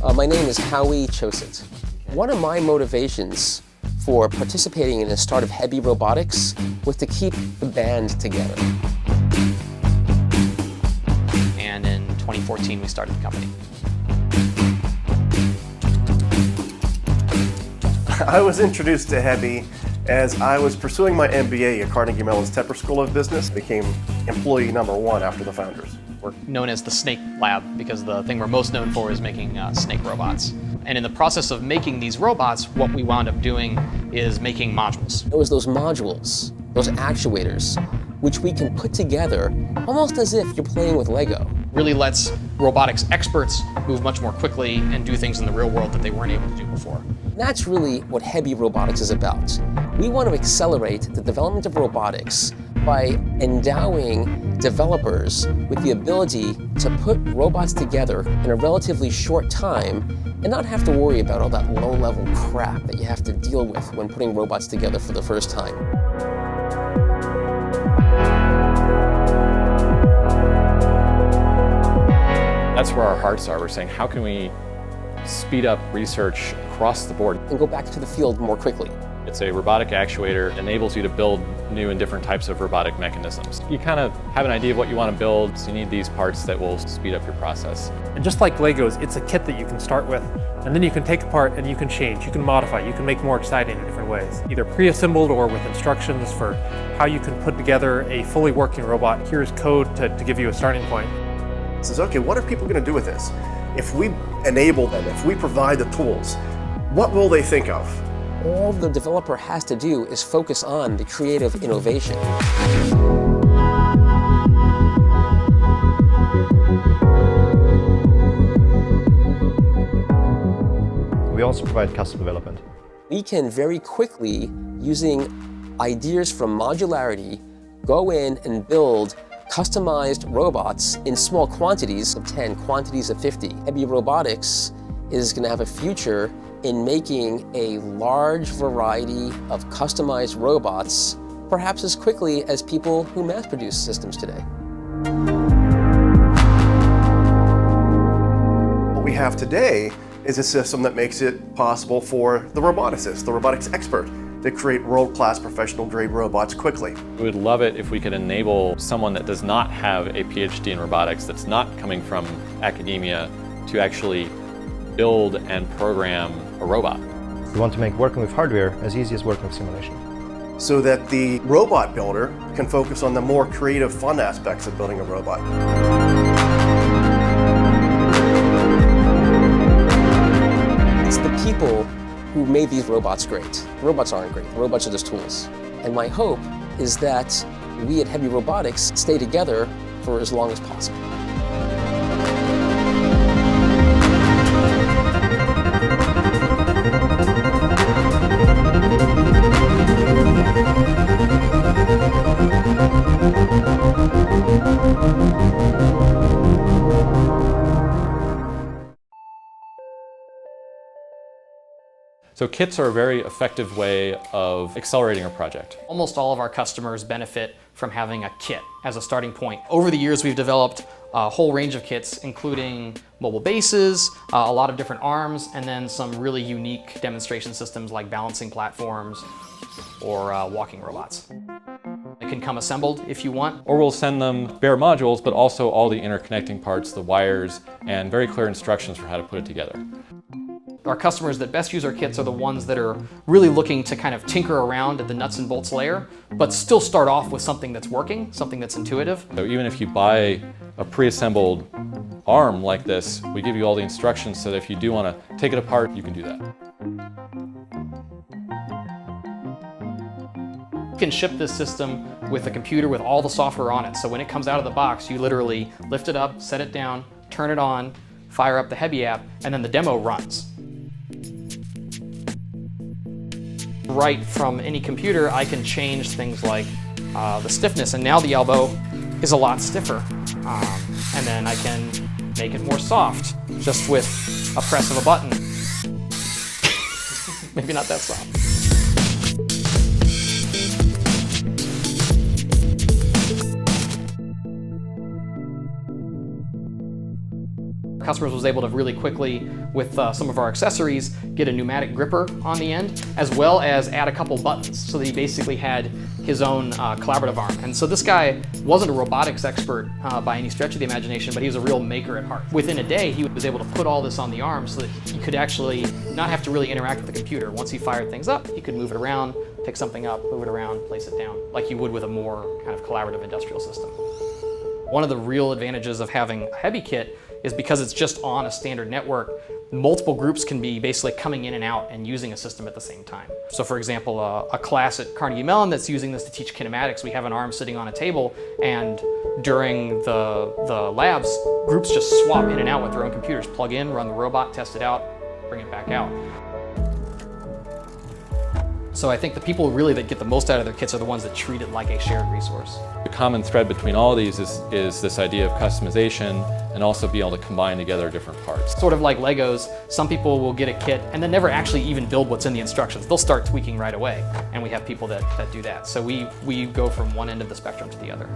My name is Howie Chosit. One of my motivations for participating in the start of HEBI Robotics was to keep the band together. And in 2014, we started the company. I was introduced to HEBI as I was pursuing my MBA at Carnegie Mellon's Tepper School of Business. Became employee number 1 after the founders. We're known as the Snake Lab because the thing we're most known for is making snake robots. And in the process of making these robots, what we wound up doing is making modules. It was those modules, those actuators, which we can put together almost as if you're playing with Lego. Really lets robotics experts move much more quickly and do things in the real world that they weren't able to do before. That's really what HEBI Robotics is about. We want to accelerate the development of robotics by endowing developers with the ability to put robots together in a relatively short time and not have to worry about all that low-level crap that you have to deal with when putting robots together for the first time. That's where our hearts are. We're saying, how can we speed up research across the board? And go back to the field more quickly. It's a robotic actuator, enables you to build new and different types of robotic mechanisms. You kind of have an idea of what you want to build, so you need these parts that will speed up your process. And just like Legos, it's a kit that you can start with, and then you can take apart and you can change, you can modify, you can make more exciting in different ways. Either pre-assembled or with instructions for how you can put together a fully working robot. Here's code to give you a starting point. It says, okay, what are people going to do with this? If we enable them, if we provide the tools, what will they think of? All the developer has to do is focus on the creative innovation. We also provide custom development. We can very quickly, using ideas from modularity, go in and build customized robots in small quantities of 10, quantities of 50. HEBI Robotics is going to have a future in making a large variety of customized robots, perhaps as quickly as people who mass produce systems today. What we have today is a system that makes it possible for the roboticist, the robotics expert, to create world-class professional-grade robots quickly. We would love it if we could enable someone that does not have a PhD in robotics, that's not coming from academia, to actually build and program a robot. We want to make working with hardware as easy as working with simulation. So that the robot builder can focus on the more creative, fun aspects of building a robot. It's the people who made these robots great. Robots aren't great. Robots are just tools. And my hope is that we at HEBI Robotics stay together for as long as possible. So kits are a very effective way of accelerating a project. Almost all of our customers benefit from having a kit as a starting point. Over the years, we've developed a whole range of kits, including mobile bases, a lot of different arms, and then some really unique demonstration systems like balancing platforms or walking robots. It can come assembled if you want. Or we'll send them bare modules, but also all the interconnecting parts, the wires, and very clear instructions for how to put it together. Our customers that best use our kits are the ones that are really looking to kind of tinker around at the nuts and bolts layer, but still start off with something that's working, something that's intuitive. So even if you buy a pre-assembled arm like this, we give you all the instructions so that if you do want to take it apart, you can do that. You can ship this system with a computer with all the software on it. So when it comes out of the box, you literally lift it up, set it down, turn it on, fire up the HEBI app, and then the demo runs. Right from any computer, I can change things like the stiffness, and now the elbow is a lot stiffer. And then I can make it more soft just with a press of a button. Maybe not that soft. customers was able to really quickly, with some of our accessories, get a pneumatic gripper on the end, as well as add a couple buttons, so that he basically had his own collaborative arm. And so this guy wasn't a robotics expert by any stretch of the imagination, but he was a real maker at heart. Within a day, he was able to put all this on the arm so that he could actually not have to really interact with the computer. Once he fired things up, he could move it around, pick something up, move it around, place it down, like you would with a more kind of collaborative industrial system. One of the real advantages of having a HEBI kit is because it's just on a standard network, multiple groups can be basically coming in and out and using a system at the same time. So for example, a class at Carnegie Mellon that's using this to teach kinematics, we have an arm sitting on a table, and during the labs, groups just swap in and out with their own computers, plug in, run the robot, test it out, bring it back out. So I think the people really that get the most out of their kits are the ones that treat it like a shared resource. The common thread between all of these is this idea of customization and also being able to combine together different parts. Sort of like Legos, some people will get a kit and then never actually even build what's in the instructions. They'll start tweaking right away, and we have people that do that. So we go from one end of the spectrum to the other.